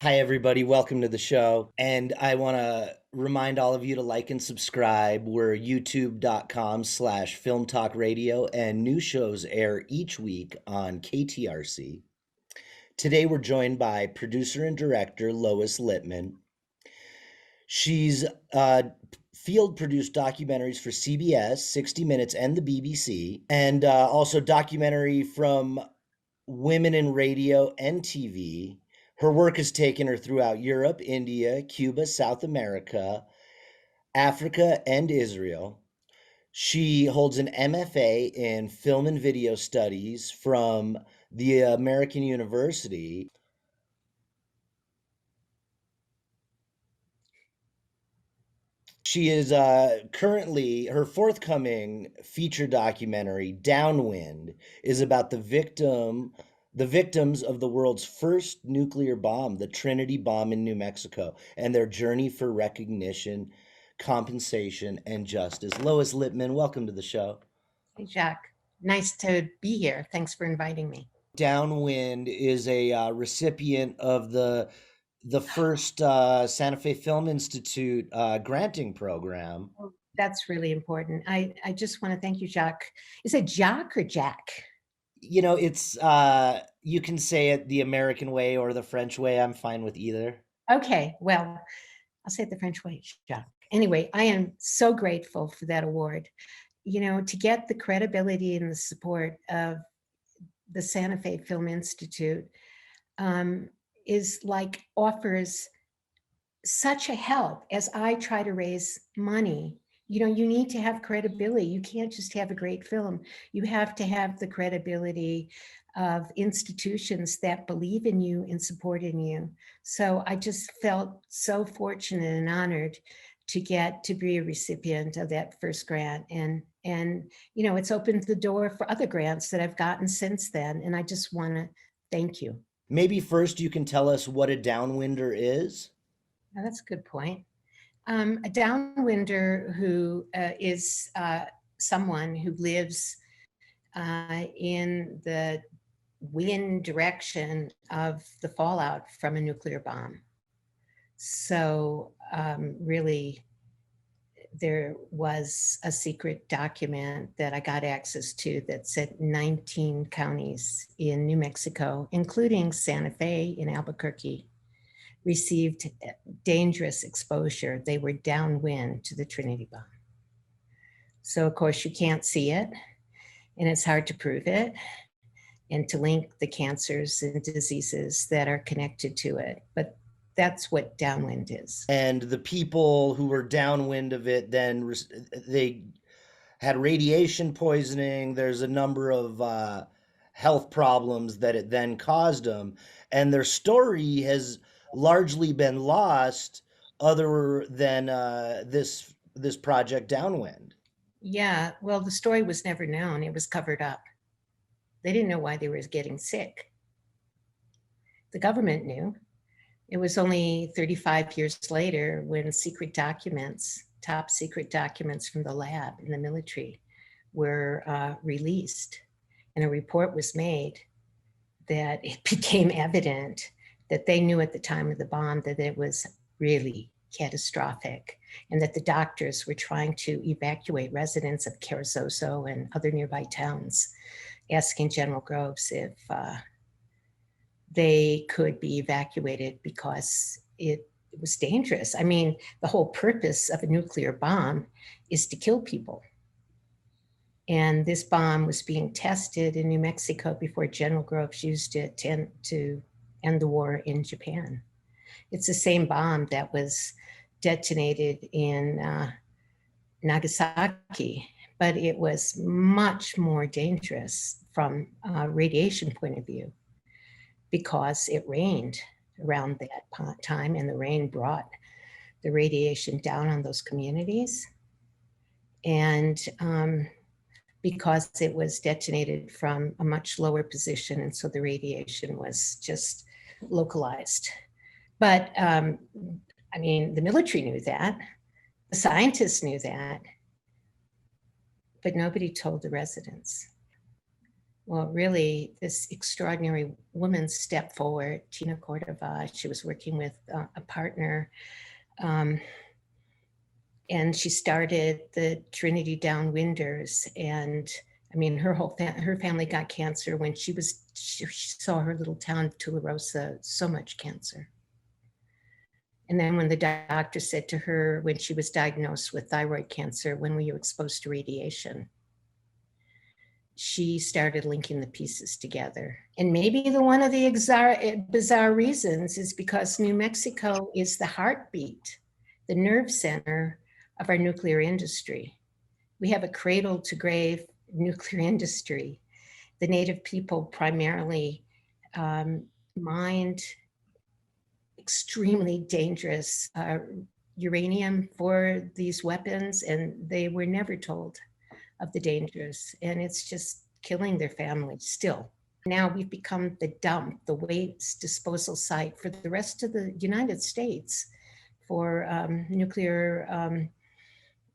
Hi, everybody. Welcome to the show. And I want to remind all of you to like and subscribe. We're youtube.com/film talk radio, and new shows air each week on KTRC. Today, we're joined by producer and director Lois Lipman. She's field produced documentaries for CBS, 60 Minutes, and the BBC, and also documentary from women in radio and TV. Her work has taken her throughout Europe, India, Cuba, South America, Africa, and Israel. She holds an MFA in film and video studies from the American University. She is currently, her forthcoming feature documentary, Downwind, is about the victims of the world's first nuclear bomb, the Trinity bomb in New Mexico, and their journey for recognition, compensation, and justice. Lois Lipman, welcome to the show. Hey, Jack. Nice to be here. Thanks for inviting me. Downwind is a recipient of the first Santa Fe Film Institute granting program. Oh, that's really important. I just want to thank you, Jack. Is it Jack or Jack? It's you can say it the American way or the French way. I'm fine with either. Okay, well, I'll say it the French way, Jack. Anyway, I am so grateful for that award. To get the credibility and the support of the Santa Fe Film Institute is like offers such a help as I try to raise money. You need to have credibility. You can't just have a great film. You have to have the credibility of institutions that believe in you and support in you. So I just felt so fortunate and honored to get to be a recipient of that first grant. And it's opened the door for other grants that I've gotten since then. And I just want to thank you. Maybe first you can tell us what a downwinder is. Now, that's a good point. A downwinder who is someone who lives in the wind direction of the fallout from a nuclear bomb. So really, there was a secret document that I got access to that said 19 counties in New Mexico, including Santa Fe in Albuquerque, received dangerous exposure. They were downwind to the Trinity bomb. So of course you can't see it, and it's hard to prove it and to link the cancers and diseases that are connected to it. But that's what downwind is. And the people who were downwind of it, then they had radiation poisoning. There's a number of health problems that it then caused them. And their story has largely been lost other than this project Downwind. Yeah, well, the story was never known. It was covered up. They didn't know why they were getting sick. The government knew. It was only 35 years later when secret documents, top secret documents from the lab in the military were released, and a report was made that it became evident that they knew at the time of the bomb that it was really catastrophic, and that the doctors were trying to evacuate residents of Carrizozo and other nearby towns, asking General Groves if they could be evacuated because it was dangerous. I mean, the whole purpose of a nuclear bomb is to kill people. And this bomb was being tested in New Mexico before General Groves used it to end the war in Japan. It's the same bomb that was detonated in Nagasaki, but it was much more dangerous from a radiation point of view because it rained around that time, and the rain brought the radiation down on those communities. And because it was detonated from a much lower position, and so the radiation was just localized. But I mean, the military knew that, the scientists knew that, but nobody told the residents. Well, really, this extraordinary woman stepped forward, Tina CORDOVA. She was working with a partner, um, and she started the Trinity Downwinders. And I mean, her family got cancer when she saw her little town of Tularosa, so much cancer. And then when the doctor said to her, when she was diagnosed with thyroid cancer, when were you exposed to radiation? She started linking the pieces together. And maybe one of the bizarre reasons is because New Mexico is the heartbeat, the nerve center of our nuclear industry. We have a cradle to grave nuclear industry. The native people primarily mined extremely dangerous uranium for these weapons, and they were never told of the dangers, and it's just killing their families still. Now we've become the dump, the waste disposal site for the rest of the United States for nuclear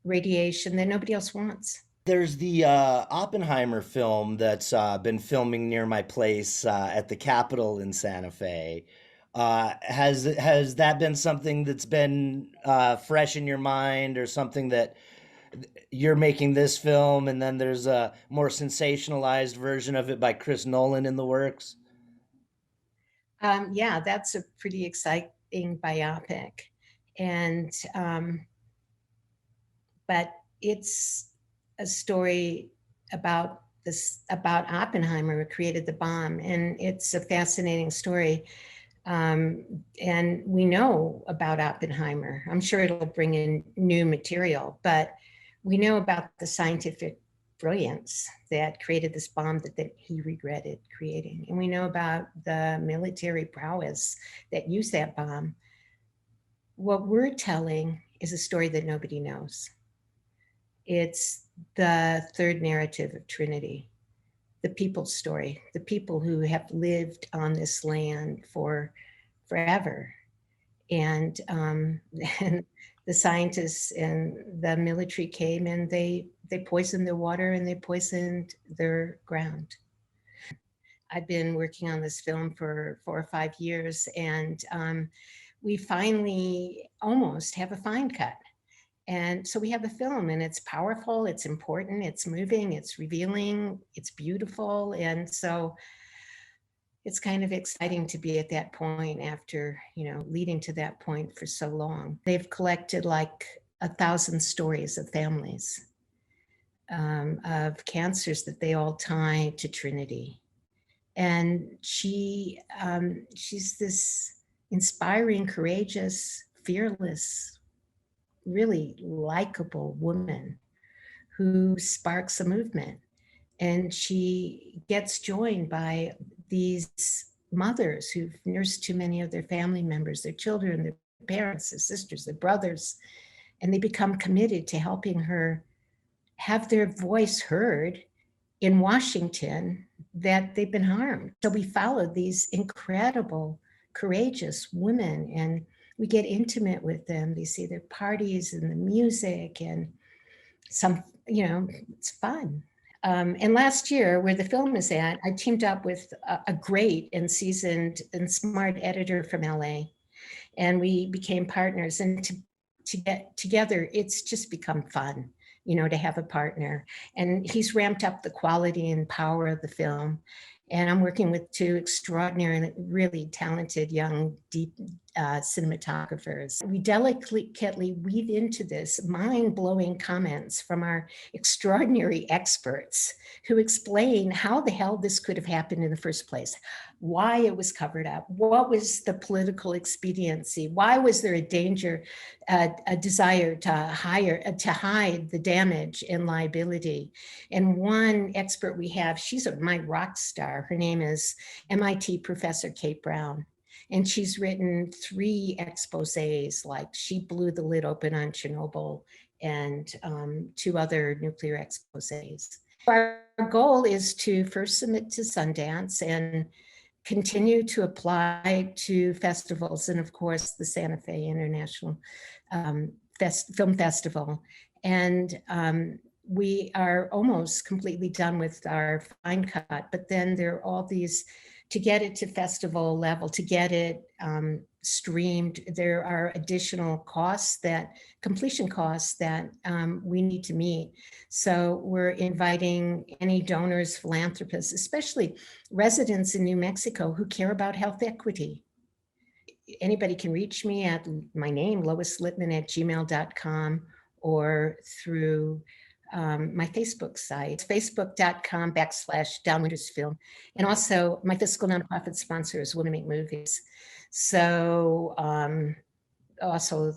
radiation that nobody else wants. There's the Oppenheimer film that's been filming near my place at the Capitol in Santa Fe. Has that been something that's been fresh in your mind, or something that you're making this film and then there's a more sensationalized version of it by Chris Nolan in the works? Yeah, that's a pretty exciting biopic. And, but it's a story about about Oppenheimer, who created the bomb. And it's a fascinating story. And we know about Oppenheimer. I'm sure it'll bring in new material, but we know about the scientific brilliance that created this bomb that he regretted creating. And we know about the military prowess that used that bomb. What we're telling is a story that nobody knows. It's the third narrative of Trinity, the people's story, the people who have lived on this land for forever. And, and the scientists and the military came and they poisoned their water and they poisoned their ground. I've been working on this film for 4 or 5 years, and we finally almost have a fine cut. And so we have a film, and it's powerful, it's important, it's moving, it's revealing, it's beautiful. And so it's kind of exciting to be at that point after, leading to that point for so long. They've collected like 1,000 stories of families of cancers that they all tie to Trinity. And she's this inspiring, courageous, fearless, really likable woman who sparks a movement. And she gets joined by these mothers who've nursed too many of their family members, their children, their parents, their sisters, their brothers, and they become committed to helping her have their voice heard in Washington that they've been harmed. So we follow these incredible, courageous women, and we get intimate with them. They see their parties and the music, and it's fun. And last year, where the film is at, I teamed up with a great and seasoned and smart editor from LA, and we became partners. And to get together, it's just become fun, to have a partner. And he's ramped up the quality and power of the film. And I'm working with 2 extraordinary, really talented, young, deep cinematographers. We delicately weave into this mind-blowing comments from our extraordinary experts who explain how the hell this could have happened in the first place, why it was covered up, what was the political expediency, why was there a desire to hide the damage and liability. And one expert we have, she's my rock star. Her name is MIT Professor Kate Brown. And she's written 3 exposés, like she blew the lid open on Chernobyl, and 2 other nuclear exposés. Our goal is to first submit to Sundance and continue to apply to festivals, and of course the Santa Fe International Film Festival. And we are almost completely done with our fine cut, but then there are all these, to get it to festival level, to get it streamed, there are additional costs, that completion costs that we need to meet. So we're inviting any donors, philanthropists, especially residents in New Mexico who care about health equity. Anybody can reach me at my name, Lois Lipman at gmail.com, or through my Facebook site, facebook.com/Downwindersfilm. And also my fiscal nonprofit sponsor is Women Make Movies. So also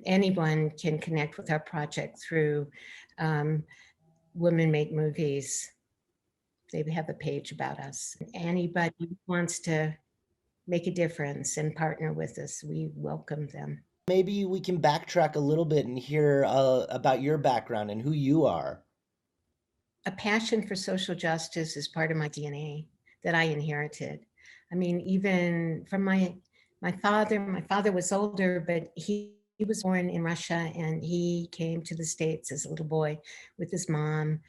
anyone can connect with our project through Women Make Movies. They have a page about us. Anybody who wants to make a difference and partner with us, we welcome them. Maybe we can backtrack a little bit and hear about your background and who you are. A passion for social justice is part of my DNA that I inherited. I mean, even from my father was older, but he was born in Russia, and he came to the States as a little boy with his mom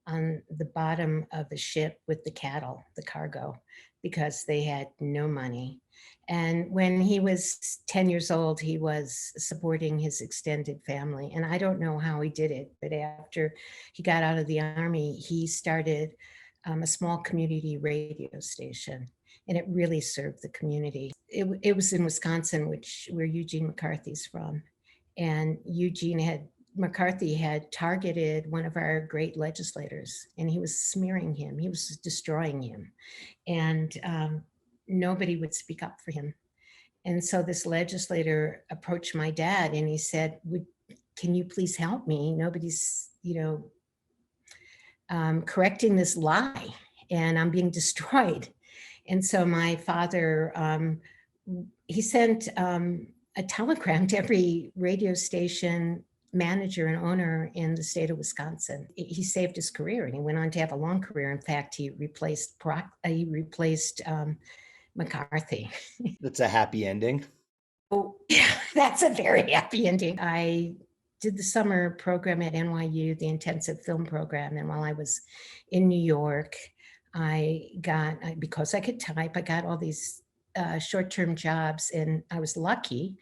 on the bottom of a ship with the cattle, the cargo, because they had no money. And when he was 10 years old, he was supporting his extended family. And I don't know how he did it, but after he got out of the army, he started a small community radio station, and it really served the community. It was in Wisconsin, where Eugene McCarthy's from. And McCarthy had targeted one of our great legislators, and he was smearing him. He was destroying him. And nobody would speak up for him. And so this legislator approached my dad, and he said, can you please help me? Nobody's, correcting this lie, and I'm being destroyed. And so my father, he sent a telegram to every radio station manager and owner in the state of Wisconsin. He saved his career, and he went on to have a long career. In fact, he replaced McCarthy. That's a happy ending. Oh, yeah, that's a very happy ending. I did the summer program at NYU, the intensive film program. And while I was in New York, because I could type, I got all these short-term jobs, and I was lucky.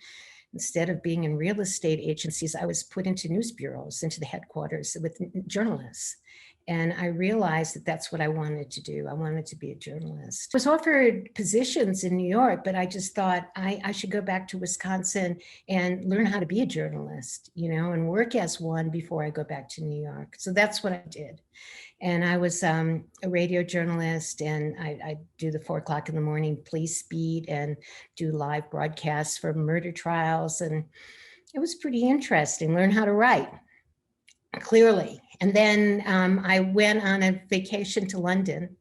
Instead of being in real estate agencies, I was put into news bureaus, into the headquarters with journalists. And I realized that that's what I wanted to do. I wanted to be a journalist. I was offered positions in New York, but I just thought I should go back to Wisconsin and learn how to be a journalist, and work as one before I go back to New York. So that's what I did. And I was a radio journalist, and I do the 4 o'clock in the morning police beat and do live broadcasts for murder trials. And it was pretty interesting, learn how to write, clearly. And then I went on a vacation to London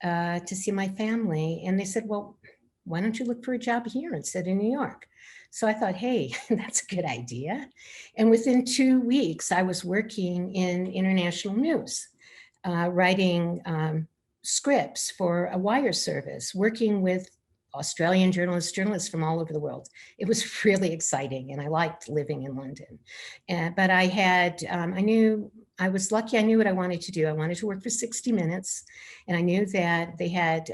to see my family. And they said, well, why don't you look for a job here instead of New York? So I thought, hey, that's a good idea. And within 2 weeks, I was working in international news, writing scripts for a wire service, working with Australian journalists from all over the world. It was really exciting, and I liked living in London. But I was lucky. I knew what I wanted to do. I wanted to work for 60 Minutes, and I knew that they had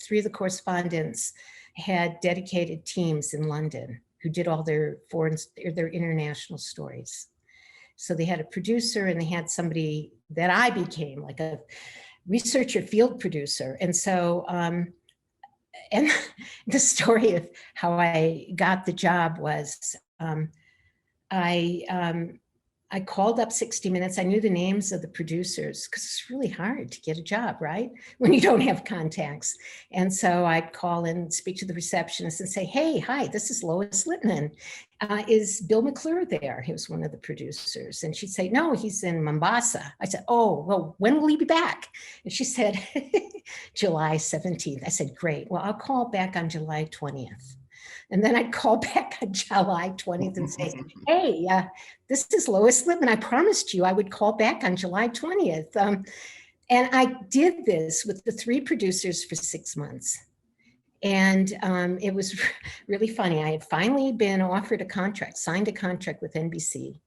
3 of the correspondents had dedicated teams in London who did all their international stories. So they had a producer, and they had somebody that I became like a researcher, field producer. And so, and the story of how I got the job was I called up 60 Minutes. I knew the names of the producers because it's really hard to get a job, right? When you don't have contacts. And so I'd call and speak to the receptionist and say, hey, hi, this is Lois Lipman. Is Bill McClure there? He was one of the producers. And she'd say, no, he's in Mombasa. I said, oh, well, when will he be back? And she said, July 17th. I said, great. Well, I'll call back on July 20th. And then I'd call back on July 20th and say, hey, this is Lois Lipman. I promised you I would call back on July 20th. And I did this with the 3 producers for 6 months. And it was really funny. I had finally been offered a contract, signed a contract with NBC.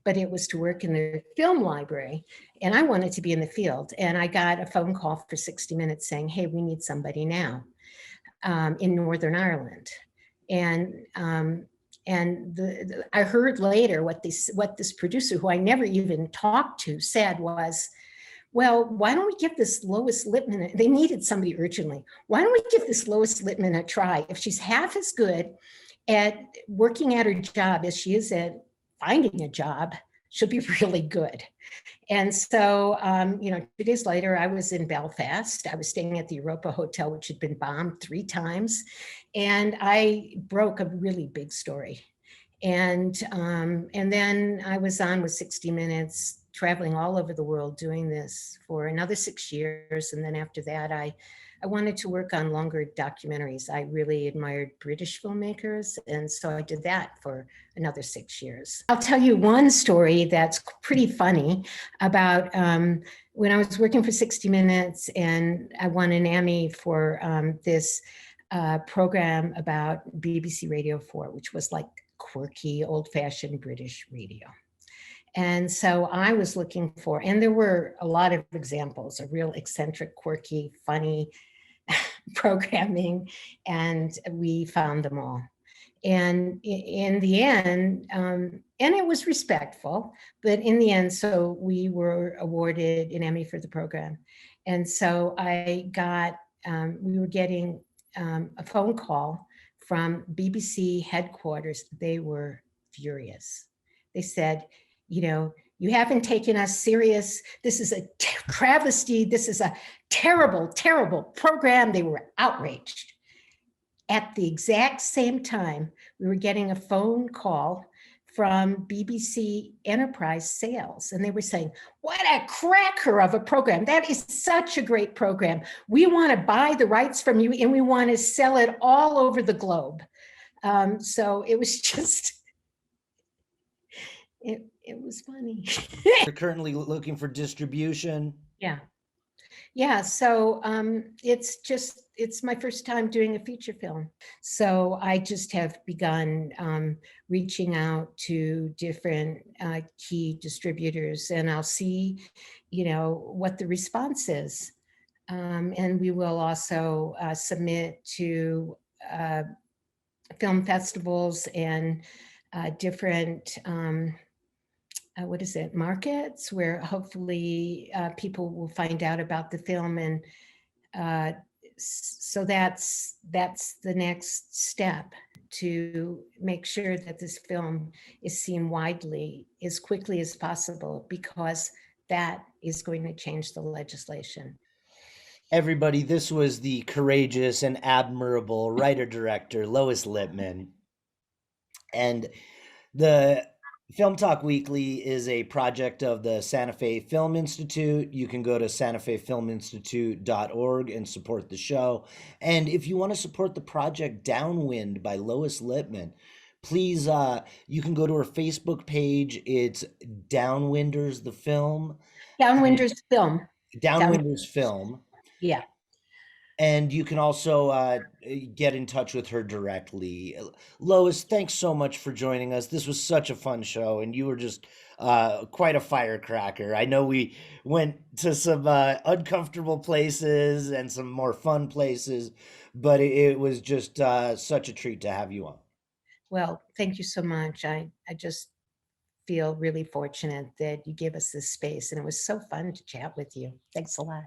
but it was to work in their film library. And I wanted to be in the field. And I got a phone call for 60 Minutes saying, hey, we need somebody now in Northern Ireland. And I heard later what this producer, who I never even talked to, said was, well, why don't we give this Lois Lipman, they needed somebody urgently. Why don't we give this Lois Lipman a try? If she's half as good at working at her job as she is at finding a job, she'll be really good. And so, 2 days later, I was in Belfast. I was staying at the Europa Hotel, which had been bombed 3 times. And I broke a really big story. And then I was on with 60 Minutes, traveling all over the world doing this for another 6 years. And then after that, I wanted to work on longer documentaries. I really admired British filmmakers. And so I did that for another 6 years. I'll tell you one story that's pretty funny about when I was working for 60 Minutes and I won an Emmy for this program about BBC Radio 4, which was like quirky, old-fashioned British radio. And so I was looking for, and there were a lot of examples of real eccentric, quirky, funny programming, and we found them all. And in the end, and it was respectful, but in the end, so we were awarded an Emmy for the program. And so we were getting a phone call from BBC headquarters. They were furious. They said, you haven't taken us serious. This is a travesty. This is a terrible, terrible program. They were outraged. At the exact same time, we were getting a phone call from BBC Enterprise Sales, and they were saying, what a cracker of a program. That is such a great program. We want to buy the rights from you, and we want to sell it all over the globe. So it was just, it was funny. You're currently looking for distribution. Yeah, so it's my first time doing a feature film. So I just have begun reaching out to different key distributors, and I'll see, what the response is. And we will also submit to film festivals and different markets, where hopefully people will find out about the film. And so that's the next step, to make sure that this film is seen widely as quickly as possible, because that is going to change the legislation. Everybody, this was the courageous and admirable writer-director Lois Lipman. And the Film Talk Weekly is a project of the Santa Fe Film Institute. You can go to santafefilminstitute.org and support the show. And if you want to support the project Downwind by Lois Lipman, please, you can go to her Facebook page. It's Downwinders the Film. Downwinders Film. Downwinders Film. Yeah. And you can also get in touch with her directly. Lois, thanks so much for joining us. This was such a fun show, and you were just quite a firecracker. I know we went to some uncomfortable places and some more fun places, but it was just such a treat to have you on. Well, thank you so much. I just feel really fortunate that you gave us this space, and it was so fun to chat with you. Thanks a lot.